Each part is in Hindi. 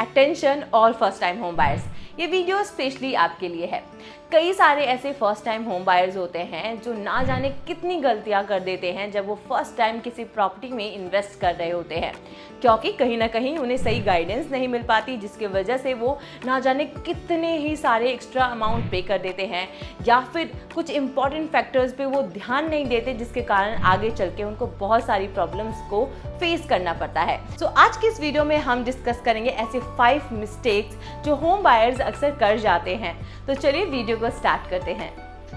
अटेंशन और फर्स्ट टाइम होम बायर्स, ये वीडियो स्पेशली आपके लिए है। कई सारे ऐसे फर्स्ट टाइम होम बायर्स होते हैं जो ना जाने कितनी गलतियां कर देते हैं जब वो फर्स्ट टाइम किसी प्रॉपर्टी में इन्वेस्ट कर रहे होते हैं, क्योंकि कहीं ना कहीं उन्हें सही गाइडेंस नहीं मिल पाती, जिसकी वजह से वो ना जाने कितने ही सारे एक्स्ट्रा अमाउंट पे कर देते हैं या फिर कुछ इंपॉर्टेंट फैक्टर्स पे वो ध्यान नहीं देते, जिसके कारण आगे चल के उनको बहुत सारी प्रॉब्लम्स को फेस करना पड़ता है। सो आज की इस वीडियो में हम डिस्कस करेंगे ऐसे 5 मिस्टेक्स जो होम बायर्स अक्सर कर जाते हैं। तो चलिए वीडियो को स्टार्ट करते हैं।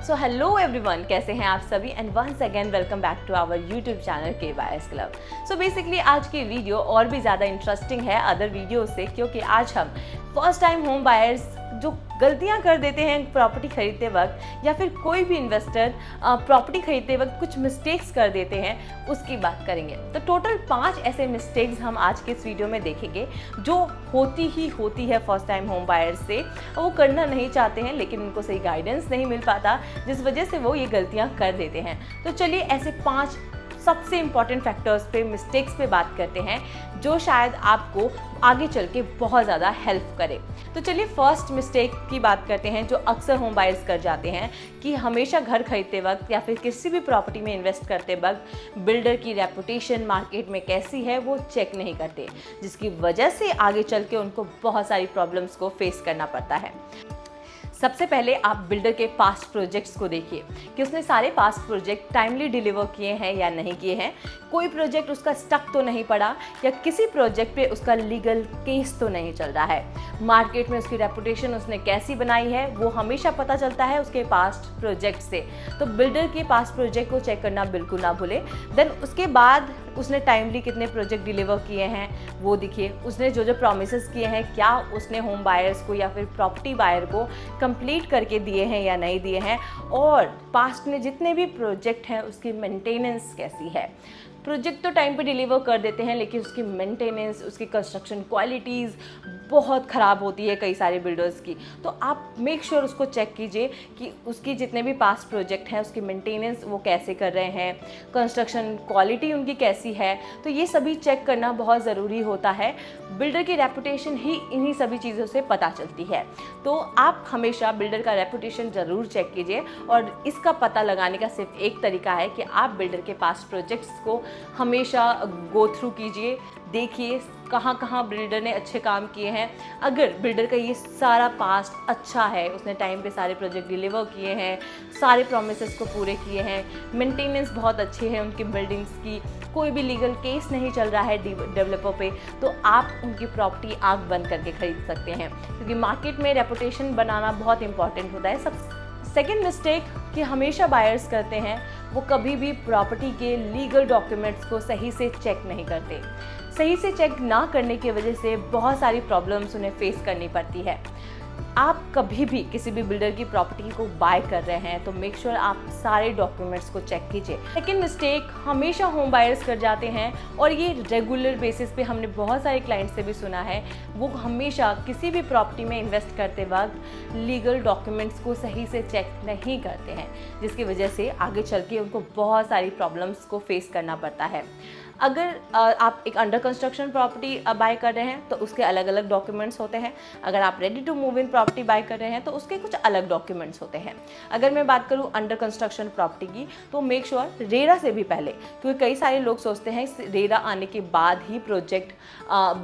सो हेलो एवरीवन, कैसे हैं आप सभी and once again welcome back to our YouTube channel के बायर्स क्लब। सो बेसिकली आज की वीडियो और भी ज़्यादा इंटरेस्टिंग है अदर वीडियो से, क्योंकि आज हम फर्स्ट टाइम होम बायर्स जो गलतियां कर देते हैं प्रॉपर्टी खरीदते वक्त, या फिर कोई भी इन्वेस्टर प्रॉपर्टी खरीदते वक्त कुछ मिस्टेक्स कर देते हैं, उसकी बात करेंगे। तो टोटल 5 ऐसे मिस्टेक्स हम आज के इस वीडियो में देखेंगे जो होती है फर्स्ट टाइम होम बायर्स से। वो करना नहीं चाहते हैं लेकिन उनको सही गाइडेंस नहीं मिल पाता, जिस वजह से वो ये गलतियां कर देते हैं। तो चलिए ऐसे 5 सबसे इम्पॉर्टेंट फैक्टर्स पे, मिस्टेक्स पे बात करते हैं जो शायद आपको आगे चल के बहुत ज़्यादा हेल्प करे। तो चलिए फर्स्ट मिस्टेक की बात करते हैं जो अक्सर होम बायर्स कर जाते हैं कि हमेशा घर खरीदते वक्त या फिर किसी भी प्रॉपर्टी में इन्वेस्ट करते वक्त बिल्डर की रेपुटेशन मार्केट में कैसी है वो चेक नहीं करते, जिसकी वजह से आगे चल के उनको बहुत सारी प्रॉब्लम्स को फेस करना पड़ता है। सबसे पहले आप बिल्डर के पास्ट प्रोजेक्ट्स को देखिए कि उसने सारे पास्ट प्रोजेक्ट टाइमली डिलीवर किए हैं या नहीं किए हैं, कोई प्रोजेक्ट उसका स्टक तो नहीं पड़ा, या किसी प्रोजेक्ट पे उसका लीगल केस तो नहीं चल रहा है। मार्केट में उसकी रेपुटेशन उसने कैसी बनाई है वो हमेशा पता चलता है उसके पास्ट प्रोजेक्ट से। तो बिल्डर के पास्ट प्रोजेक्ट को चेक करना बिल्कुल ना भूले। देन उसके बाद उसने टाइमली कितने प्रोजेक्ट डिलीवर किए हैं वो देखिए, उसने जो जो प्रॉमिसेस किए हैं क्या उसने होम बायर्स को या फिर प्रॉपर्टी बायर को कंप्लीट करके दिए हैं या नहीं दिए हैं, और पास्ट में जितने भी प्रोजेक्ट हैं उसकी मेंटेनेंस कैसी है। प्रोजेक्ट तो टाइम पे डिलीवर कर देते हैं लेकिन उसकी मेंटेनेंस, उसकी कंस्ट्रक्शन क्वालिटीज़ बहुत ख़राब होती है कई सारे बिल्डर्स की। तो आप मेक श्योर उसको चेक कीजिए कि उसकी जितने भी पास्ट प्रोजेक्ट हैं उसकी मेंटेनेंस वो कैसे कर रहे हैं, कंस्ट्रक्शन क्वालिटी उनकी कैसी है। तो ये सभी चेक करना बहुत ज़रूरी होता है। बिल्डर की रेपुटेशन ही इन्हीं सभी चीज़ों से पता चलती है। तो आप हमेशा बिल्डर का रेपुटेशन ज़रूर चेक कीजिए, और इसका पता लगाने का सिर्फ एक तरीका है कि आप बिल्डर के पास्ट प्रोजेक्ट्स को हमेशा गो थ्रू कीजिए, देखिए कहाँ कहाँ बिल्डर ने अच्छे काम किए हैं। अगर बिल्डर का ये सारा पास्ट अच्छा है, उसने टाइम पे सारे प्रोजेक्ट डिलीवर किए हैं, सारे प्रॉमिसेस को पूरे किए हैं, मेंटेनेंस बहुत अच्छी है उनकी बिल्डिंग्स की, कोई भी लीगल केस नहीं चल रहा है डेवलपर पे, तो आप उनकी प्रॉपर्टी आंख बंद करके खरीद सकते हैं, क्योंकि मार्केट में रेपुटेशन बनाना बहुत इंपॉर्टेंट होता है। सेकेंड मिस्टेक कि हमेशा बायर्स करते हैं वो कभी भी प्रॉपर्टी के लीगल डॉक्यूमेंट्स को सही से चेक नहीं करते। सही से चेक ना करने की वजह से बहुत सारी प्रॉब्लम्स उन्हें फेस करनी पड़ती है। आप कभी भी किसी भी बिल्डर की प्रॉपर्टी को बाय कर रहे हैं तो मेक श्योर आप सारे डॉक्यूमेंट्स को चेक कीजिए। सेकेंड मिस्टेक हमेशा होम बायर्स कर जाते हैं, और ये रेगुलर बेसिस पे हमने बहुत सारे क्लाइंट से भी सुना है, वो हमेशा किसी भी प्रॉपर्टी में इन्वेस्ट करते वक्त लीगल डॉक्यूमेंट्स को सही से चेक नहीं करते हैं, जिसकी वजह से आगे चल के उनको बहुत सारी प्रॉब्लम्स को फेस करना पड़ता है। अगर आप एक अंडर कंस्ट्रक्शन प्रॉपर्टी बाय कर रहे हैं तो उसके अलग अलग डॉक्यूमेंट्स होते हैं। अगर आप ready to move in property buy कर रहे हैं तो उसके कुछ अलग डॉक्यूमेंट्स होते हैं। अगर मैं बात करूं अंडर कंस्ट्रक्शन प्रॉपर्टी की तो मेक श्योर रेरा से भी पहले, क्योंकि कई सारे लोग सोचते हैं रेरा आने के बाद ही प्रोजेक्ट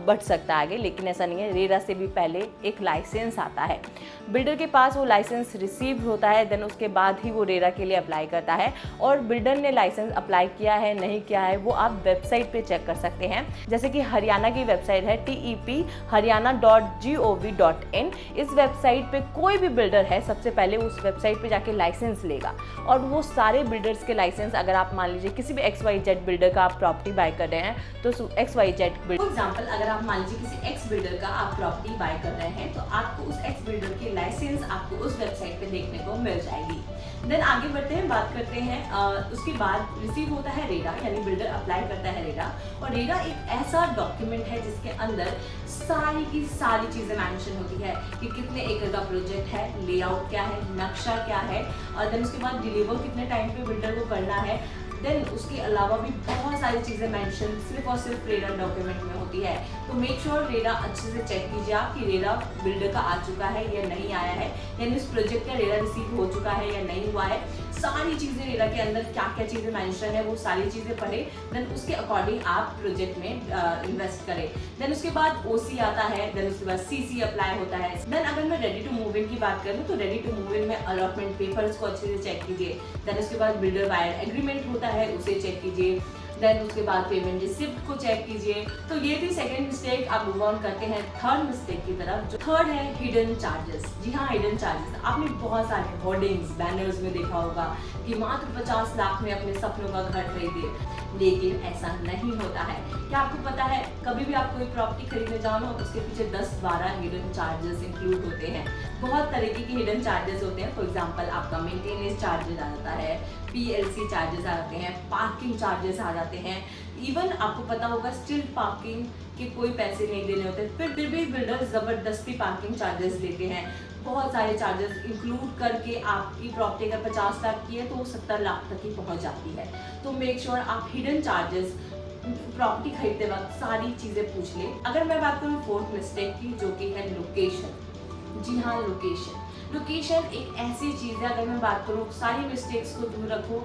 बढ़ सकता है आगे, लेकिन ऐसा नहीं है। रेरा से भी पहले एक लाइसेंस आता है, बिल्डर के पास वो लाइसेंस रिसीव होता है, देन उसके बाद ही वो रेरा के लिए अप्लाई करता है। और बिल्डर ने लाइसेंस अप्लाई किया है नहीं किया है वो आप वेबसाइट पे चेक कर सकते हैं। जैसे कि हरियाणा की वेबसाइट है tepharyana.gov.in। इस वेबसाइट पे कोई भी बिल्डर है सबसे पहले उस वेबसाइट पे जाके लाइसेंस लेगा, और वो सारे बिल्डर्स के लाइसेंस, अगर आप मान लीजिए किसी भी XYZ बिल्डर का आप प्रॉपर्टी बाय कर रहे हैं तो XYZ बिल्डर, फॉर एग्जांपल अगर आप मान लीजिए किसी एक्स बिल्डर का आप प्रॉपर्टी बाय कर रहे हैं तो आपको उस एक्स बिल्डर की लाइसेंस आपको उस वेबसाइट पे देखने को मिल जाएगी। देन आगे बढ़ते हैं, बात करते हैं उसके बाद रिसीव होता है रेरा, यानी बिल्डर अप्लाई करता है रेरा। और रेरा एक ऐसा डॉक्यूमेंट है जिसके अंदर सारी की सारी चीज़ें मेंशन होती है कि कितने एकड़ का प्रोजेक्ट है, लेआउट क्या है, नक्शा क्या है, और देन उसके बाद डिलीवर कितने टाइम पे बिल्डर को करना है, देन उसके अलावा भी बहुत सारी चीज़ें मेंशन सिर्फ और सिर्फ रेरा डॉक्यूमेंट में होती है। तो मेक श्योर रेरा अच्छे से चेक कीजिए आप कि रेरा बिल्डर का आ चुका है या नहीं आया है, यानी उस प्रोजेक्ट का रेरा रिसीव हो चुका है या नहीं हुआ है। सारी चीज़ें रेरा के अंदर क्या क्या चीज़ें मेंशन है वो सारी चीज़ें पढ़े, देन उसके अकॉर्डिंग आप प्रोजेक्ट में इन्वेस्ट करें। देन उसके बाद ओसी आता है, देन उसके बाद सीसी अप्लाई होता है। देन अगर मैं रेडी टू मूव इन की बात करूँ तो रेडी टू मूव इन में अलॉटमेंट पेपर्स को अच्छे से चेक कीजिए। देन उसके बाद बिल्डर बायर एग्रीमेंट होता है, उसे चेक कीजिए। देन उसके बाद पेमेंट रिसिप्ट को चेक कीजिए। तो ये थी सेकंड मिस्टेक। आप मूव ऑन करते हैं थर्ड मिस्टेक की तरफ। जो थर्ड है हिडन चार्जेस। जी हाँ, हिडन चार्जेस आपने बहुत सारे होर्डिंग्स बैनर्स में देखा होगा कि मात्र 50 लाख में अपने सपनों का घर खरीदिए, लेकिन ऐसा नहीं होता है। क्या आपको पता है कभी भी आप कोई प्रॉपर्टी खरीदने जाओ ना, उसके पीछे 10-12 हिडन चार्जेस इंक्लूड होते हैं। बहुत तरीके के हिडन चार्जेस होते हैं। फॉर एग्जांपल आपका मेंटेनेंस चार्जेस आ जाता है, पीएलसी चार्जेस आ जाते हैं, पार्किंग चार्जेस आ जाते हैं। इवन आपको पता होगा स्टिल पार्किंग के कोई पैसे नहीं देने होते, फिर भी बिल्डर ज़बरदस्ती पार्किंग चार्जेस लेते हैं। बहुत सारे चार्जेस इंक्लूड करके आपकी प्रॉपर्टी अगर 50 लाख की है तो वो 70 लाख तक ही पहुंच जाती है। तो मेक श्योर आप हिडन चार्जेस प्रॉपर्टी खरीदते वक्त सारी चीज़ें पूछ लें। अगर मैं बात करूँ फोर्थ मिस्टेक की, जो कि है लोकेशन। जी हाँ, लोकेशन एक ऐसी चीज़ है, अगर मैं बात करूँ सारी मिस्टेक्स को दूर रखो,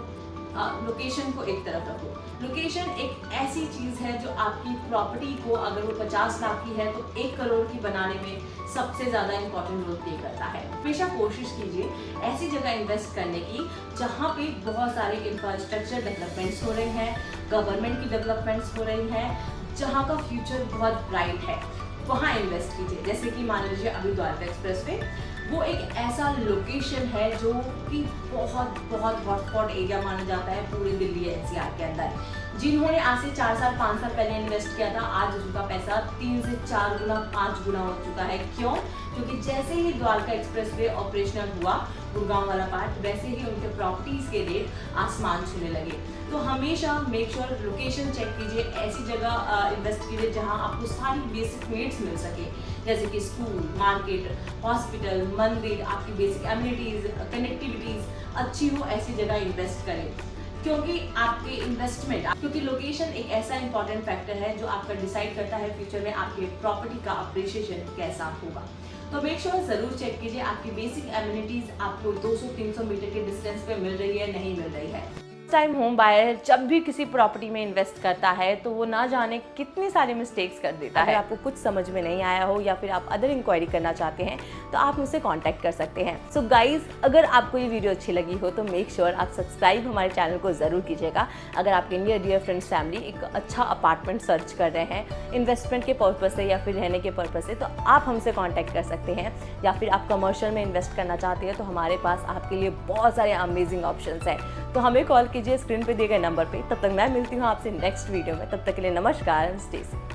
लोकेशन को एक तरफ रखो। लोकेशन एक ऐसी चीज़ है जो आपकी प्रॉपर्टी को, अगर वो 50 लाख की है तो 1 करोड़ की बनाने में सबसे ज़्यादा इंपॉर्टेंट रोल प्ले करता है। हमेशा कोशिश कीजिए ऐसी जगह इन्वेस्ट करने की जहाँ पे बहुत सारे इंफ्रास्ट्रक्चर डेवलपमेंट्स हो रहे हैं, गवर्नमेंट की डेवलपमेंट्स हो रही हैं, जहाँ का फ्यूचर बहुत ब्राइट है, वहाँ इन्वेस्ट कीजिए। जैसे कि मान लीजिए अभी द्वारका एक्सप्रेस वे, वो एक ऐसा लोकेशन है जो कि बहुत हॉटस्पॉट एरिया माना जाता है पूरे दिल्ली एनसीआर के अंदर। जिन्होंने आज से 4 साल 5 साल पहले इन्वेस्ट किया था, आज उनका पैसा 3 से 4 गुना 5 गुना हो चुका है। क्यों? क्योंकि जैसे ही द्वारका एक्सप्रेसवे ऑपरेशनल हुआ, गुड़गांव वाला पार्ट, वैसे ही उनके प्रॉपर्टीज के रेट आसमान छूने लगे। तो हमेशा मेक श्योर लोकेशन चेक कीजिए, ऐसी जगह इन्वेस्ट कीजिए जहां आपको सारी बेसिक नीड्स मिल सके, जैसे कि स्कूल, मार्केट, हॉस्पिटल, मंदिर, आपकी बेसिक एमिनिटीज, कनेक्टिविटीज अच्छी हो, ऐसी जगह इन्वेस्ट करें। क्योंकि आपके इन्वेस्टमेंट, क्योंकि लोकेशन एक ऐसा इंपॉर्टेंट फैक्टर है जो आपका डिसाइड करता है फ्यूचर में आपके प्रॉपर्टी का अप्रिशिएशन कैसा होगा। तो मेक श्योर जरूर चेक कीजिए आपकी बेसिक एमिनिटीज आपको 200-300 मीटर के डिस्टेंस पे मिल रही है, नहीं मिल रही है। टाइम होम बायर जब भी किसी प्रॉपर्टी में इन्वेस्ट करता है तो वो ना जाने कितनी सारी मिस्टेक्स कर देता है। अगर आपको कुछ समझ में नहीं आया हो या फिर आप अदर इंक्वायरी करना चाहते हैं तो आप मुझसे कांटेक्ट कर सकते हैं। सो गाइज, अगर आपको ये वीडियो अच्छी लगी हो तो मेक श्योर आप सब्सक्राइब हमारे चैनल को ज़रूर कीजिएगा। अगर आपके नियर डियर फ्रेंड्स फैमिली एक अच्छा अपार्टमेंट सर्च कर रहे हैं इन्वेस्टमेंट के पर्पज़ से या फिर रहने के पर्पज़ से, तो आप हमसे कॉन्टैक्ट कर सकते हैं। या फिर आप कमर्शियल में इन्वेस्ट करना चाहते हैं तो हमारे पास आपके लिए बहुत सारे अमेजिंग ऑप्शंस हैं। तो हमें कॉल कीजिए स्क्रीन पे दिए गए नंबर पे। तब तक मैं मिलती हूँ आपसे नेक्स्ट वीडियो में। तब तक के लिए नमस्कार, स्टे सेफ।